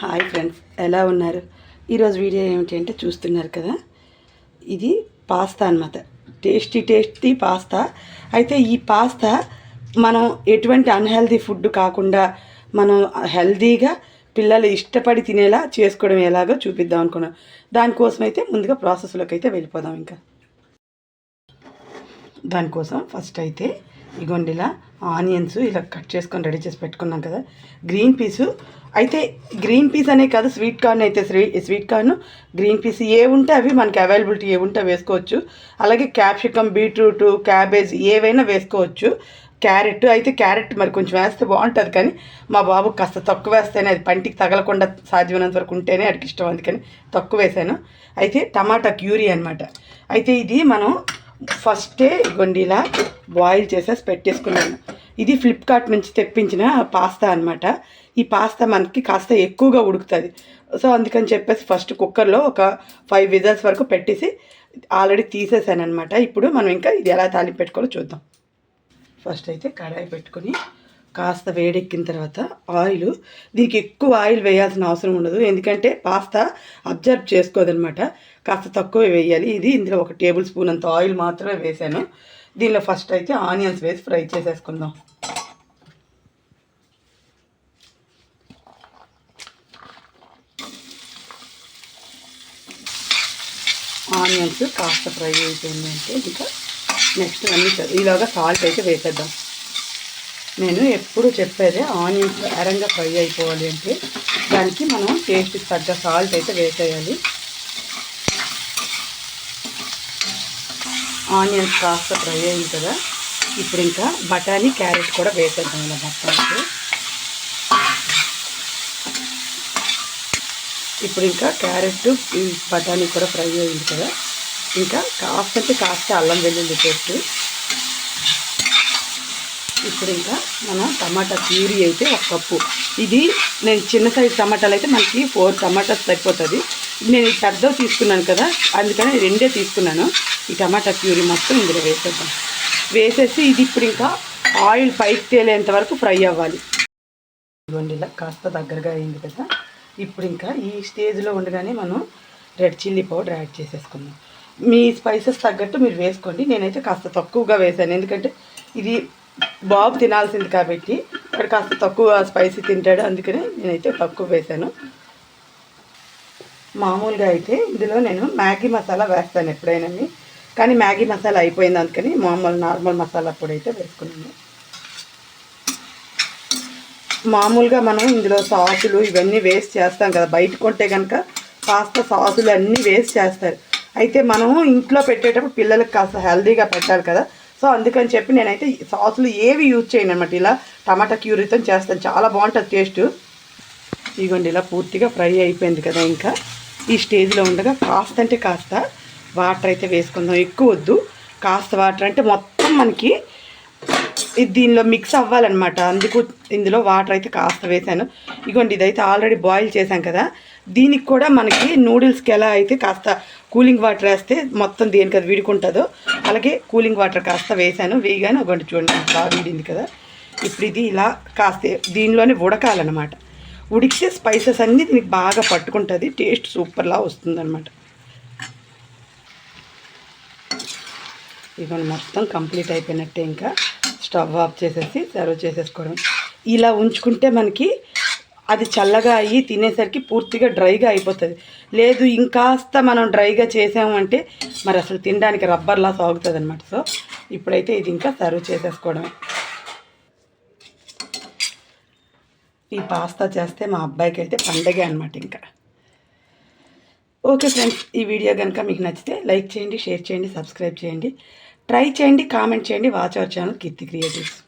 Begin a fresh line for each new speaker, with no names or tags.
Hi friends, ఎలా ఉన్నారు? ఈరోజు వీడియో ఏమిటి అంటే చూస్తున్నారు కదా, ఇది పాస్తా అన్నమాట. Tasty pasta. అయితే ఈ పాస్తా మనం ఎటువంటి అన్హెల్దీ ఫుడ్ కాకుండా మనం హెల్దీగా పిల్లలు ఇష్టపడి తినేలా చేసుకోవడం ఎలాగో చూపిద్దాం అనుకున్నాం. దానికోసం అయితే ముందుగా ప్రాసెస్లోకి అయితే వెళ్ళిపోదాం. ఇంకా దానికోసం ఫస్ట్ అయితే ఇగోండి ఇలా ఆనియన్స్ ఇలా కట్ చేసుకొని రెడీ చేసి పెట్టుకున్నాం కదా. గ్రీన్ పీసు అయితే గ్రీన్ పీస్ అనే కాదు, స్వీట్ కార్న్ అయితే స్వీట్ కార్న్, గ్రీన్ పీస్ ఏ ఉంటే అవి మనకి అవైలబిలిటీ ఏ ఉంటే వేసుకోవచ్చు. అలాగే క్యాప్సికమ్, బీట్రూట్, క్యాబేజ్ ఏవైనా వేసుకోవచ్చు. క్యారెట్ అయితే క్యారెట్ మరి కొంచెం వేస్తే బాగుంటుంది, కానీ మా బాబు కాస్త తక్కువ వేస్తేనే అది పంటికి తగలకుండా సాధ్యమైనంత వరకు ఉంటేనే అడికి ఇష్టం, అందుకని తక్కువ వేసాను. అయితే టమాటా క్యూరీ అనమాట. అయితే ఇది మనం ఫస్టే ఇగోండి ఇలా బాయిల్ చేసేసి పెట్టేసుకున్నాను. ఇది ఫ్లిప్కార్ట్ నుంచి తెప్పించిన పాస్తా అనమాట. ఈ పాస్తా మనకి కాస్త ఎక్కువగా ఉడుకుతుంది. సో అందుకని చెప్పేసి ఫస్ట్ కుక్కర్లో ఒక 5 విజిల్స్ వరకు పెట్టేసి ఆల్రెడీ తీసేసాను అనమాట. ఇప్పుడు మనం ఇంకా ఇది ఎలా తాలింపు పెట్టుకోవాలో చూద్దాం. ఫస్ట్ అయితే కడాయి పెట్టుకొని కాస్త వేడెక్కిన తర్వాత ఆయిల్, దీనికి ఎక్కువ ఆయిల్ వేయాల్సిన అవసరం ఉండదు, ఎందుకంటే పాస్తా అబ్జర్వ్ చేసుకోదనమాట. కాస్త తక్కువ వేయాలి. ఇది ఇందులో 1 టేబుల్ స్పూన్ అంత ఆయిల్ మాత్రమే వేసాను. దీనిలో ఫస్ట్ అయితే ఆనియన్స్ వేసి ఫ్రై చేసేసుకుందాం. ఆనియన్స్ కాస్త ఫ్రై అయిపోయిందంటే ఇంకా నెక్స్ట్ అన్నీ ఈలోగా సాల్ట్ అయితే వేసేద్దాం. నేను ఎప్పుడు చెప్పేదే ఆనియన్స్ ఎరంగా ఫ్రై అయిపోవాలి అంటే దానికి మనం టేస్ట్కి తగ్గ సాల్ట్ అయితే వేసేయాలి. ఆనియన్స్ కాస్త ఫ్రై అయింది కదా, ఇప్పుడు ఇంకా బఠానీ, క్యారెట్ కూడా వేసేద్దాం ఇలా మొత్తానికి. ఇప్పుడు ఇంకా క్యారెట్, బఠానీ కూడా ఫ్రై అయింది కదా, ఇంకా కాస్త అల్లం వెల్లుల్లి పేస్ట్. ఇప్పుడు ఇంకా మనం టమాటా ప్యూరీ అయితే 1 కప్పు, ఇది నేను చిన్న సైజు టమాటాలు అయితే మనకి 4 టమాటాస్ సరిపోతుంది. నేను ఈ పెద్దవి తీసుకున్నాను కదా, అందుకని 2 తీసుకున్నాను. ఈ టమాటా ప్యూరీ మొత్తం ఇందులో వేసేద్దాం. వేసేసి ఇది ఇప్పుడు ఇంకా ఆయిల్ పైకి తేలేంత వరకు ఫ్రై అవ్వాలి. ఇదిగోండి ఇలా కాస్త దగ్గరగా అయింది కదా, ఇప్పుడు ఇంకా ఈ స్టేజ్లో ఉండగానే మనం రెడ్ చిల్లీ పౌడర్ యాడ్ చేసేసుకుందాం. మీ స్పైసెస్ తగ్గట్టు మీరు వేసుకోండి. నేనైతే కాస్త తక్కువగా వేసాను, ఎందుకంటే ఇది బాబు తినాల్సింది కాబట్టి ఇక్కడ కాస్త తక్కువ స్పైసీ తింటాడు, అందుకని నేనైతే తక్కువ వేసాను. మామూలుగా అయితే ఇందులో నేను మ్యాగీ మసాలా వేస్తాను ఎప్పుడైనా, కానీ మ్యాగీ మసాలా అయిపోయింది, అందుకని నార్మల్ మసాలా అప్పుడైతే వేసుకున్నాను. మామూలుగా మనం ఇందులో సాసులు ఇవన్నీ వేస్ట్ చేస్తాం కదా, బయట కొంటే కనుక పాస్తా సాసులు అన్నీ వేస్ట్ చేస్తారు. అయితే మనం ఇంట్లో పెట్టేటప్పుడు పిల్లలకు కాస్త హెల్తీగా పెట్టాలి కదా, సో అందుకని చెప్పి నేనైతే సాసులు ఏవి యూజ్ చేయను అనమాట. ఇలా టమాటా క్యూరీతో చేస్తాను, చాలా బాగుంటుంది టేస్ట్. ఇదిగోండి ఇలా పూర్తిగా ఫ్రై అయిపోయింది కదా, ఇంకా ఈ స్టేజ్లో ఉండగా కాస్త వాటర్ అయితే వేసుకుందాం. ఎక్కువ వద్దు, కాస్త వాటర్ అంటే మొత్తం మనకి ఇది దీనిలో మిక్స్ అవ్వాలన్నమాట, అందుకు ఇందులో వాటర్ అయితే కాస్త వేసాను. ఇదిగోండి ఇదైతే ఆల్రెడీ బాయిల్ చేశాం కదా, దీనికి కూడా మనకి నూడిల్స్కి ఎలా అయితే కాస్త కూలింగ్ వాటర్ వేస్తే మొత్తం దేనికి అది విడుకుంటుందో, అలాగే కూలింగ్ వాటర్ కాస్త వేసాను. వేయగానే ఒకటి చూడండి బాగా విడింది కదా. ఇప్పుడు ఇది ఇలా కాస్త దీనిలోనే ఉడకాలన్నమాట. ఉడికితే స్పైసెస్ అన్నీ దీనికి బాగా పట్టుకుంటుంది, టేస్ట్ సూపర్లా వస్తుందన్నమాట. ఇవన్నీ మొత్తం కంప్లీట్ అయిపోయినట్టే, ఇంకా స్టవ్ ఆఫ్ చేసేసి సర్వ్ చేసేసుకోవడం. ఇలా ఉంచుకుంటే మనకి అది చల్లగా అయ్యి తినేసరికి పూర్తిగా డ్రైగా అయిపోతుంది. లేదు ఇంకాస్త మనం డ్రైగా చేసామంటే మరి అసలు తినడానికి రబ్బర్లా సాగుతుంది అనమాట. సో ఇప్పుడైతే ఇది ఇంకా సర్వ్ చేసేసుకోవడమే. ఈ పాస్తా చేస్తే మా అబ్బాయికి అయితే పండగే అనమాట ఇంకా. ఓకే ఫ్రెండ్స్, ఈ వీడియో కనుక మీకు నచ్చితే లైక్ చేయండి, షేర్ చేయండి, సబ్స్క్రైబ్ చేయండి, ట్రై చేయండి, కామెంట్ చేయండి. Watch our channel Keerthi creatives.